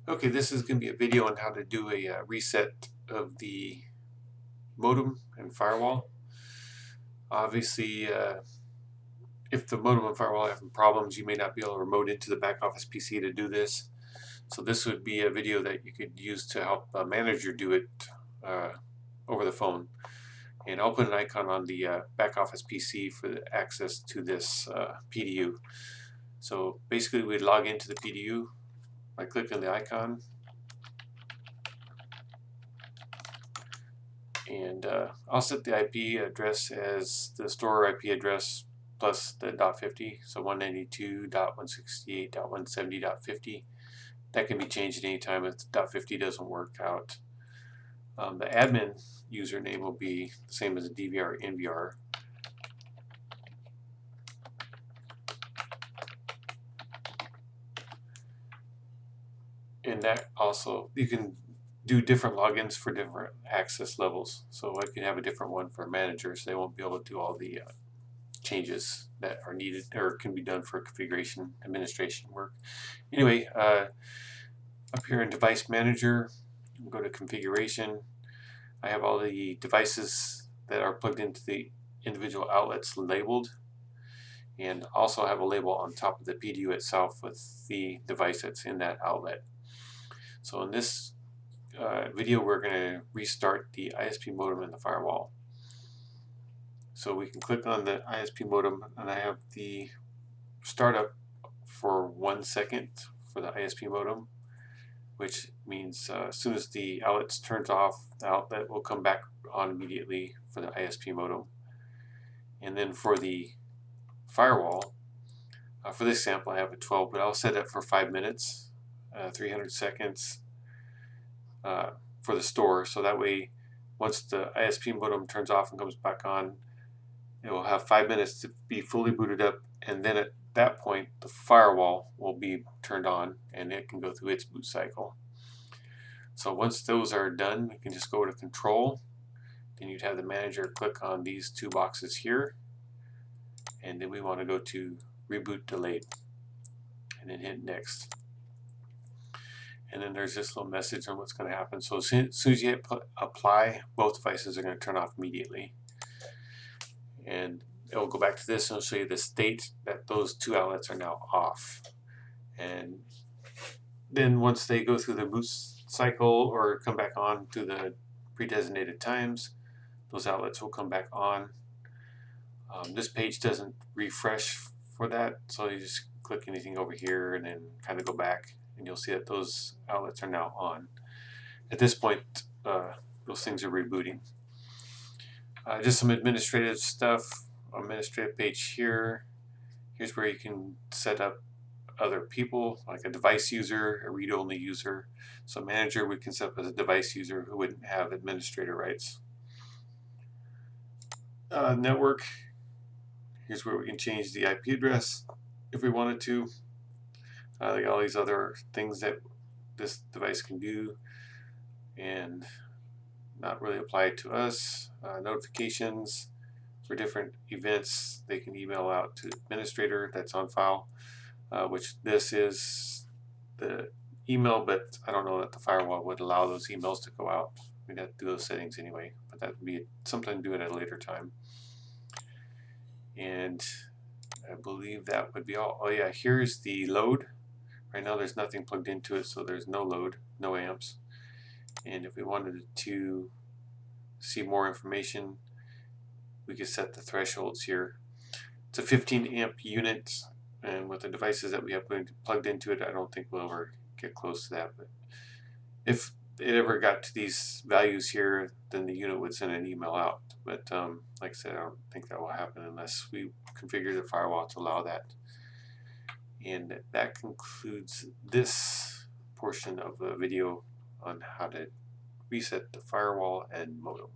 Okay, this is going to be a video on how to do a reset of the modem and firewall. Obviously, if the modem and firewall are having problems, you may not be able to remote into the back office PC to do this. So this would be a video that you could use to help a manager do it over the phone. And I'll put an icon on the back office PC for the access to this PDU. So basically we'd log into the PDU by clicking the icon. And I'll set the IP address as the store IP address plus the .50, so 192.168.170.50. That can be changed at any time if the .50 doesn't work out. The admin username will be the same as a DVR NVR. And that also, you can do different logins for different access levels. So I can have a different one for managers. They won't be able to do all the changes that are needed or can be done for configuration administration work. Anyway, up here in Device Manager, we'll go to Configuration. I have all the devices that are plugged into the individual outlets labeled, and also have a label on top of the PDU itself with the device that's in that outlet. So in this video, we're going to restart the ISP modem and the firewall. So we can click on the ISP modem, and I have the startup for 1 second for the ISP modem, which means as soon as the outlet turns off, the outlet will come back on immediately for the ISP modem. And then for the firewall, for this sample I have a 12, but I'll set it for 5 minutes, 300 seconds for the store, so that way once the ISP modem turns off and comes back on, it will have 5 minutes to be fully booted up, and then at that point the firewall will be turned on and it can go through its boot cycle. So once those are done, you can just go to Control, then you'd have the manager click on these two boxes here, and then we want to go to Reboot Delayed, and then hit Next. And then there's this little message on what's going to happen. So as soon as you hit Apply, both devices are going to turn off immediately. And it will go back to this and it'll show you the state that those two outlets are now off. And then once they go through the boot cycle or come back on to the pre-designated times, those outlets will come back on. This page doesn't refresh for that, so you just click anything over here and then kind of go back, and you'll see that those outlets are now on. At this point, those things are rebooting. Just some administrative stuff. Administrative page here. Here's where you can set up other people, like a device user, a read-only user. So manager we can set up as a device user who wouldn't have administrator rights. Network. Here's where we can change the IP address if we wanted to. Like all these other things that this device can do and not really apply to us. Notifications for different events they can email out to the administrator that's on file, which this is the email, but I don't know that the firewall would allow those emails to go out. We'd have to do those settings anyway, but that would be something to do at a later time. And I believe that would be all. Oh yeah, here's the load. Right now there's nothing plugged into it, so there's no load, no amps. And if we wanted to see more information, we could set the thresholds here. It's a 15 amp unit, and with the devices that we have plugged into it, I don't think we'll ever get close to that. But if it ever got to these values here, then the unit would send an email out. But like I said, I don't think that will happen unless we configure the firewall to allow that. And that concludes this portion of the video on how to reset the firewall and modem.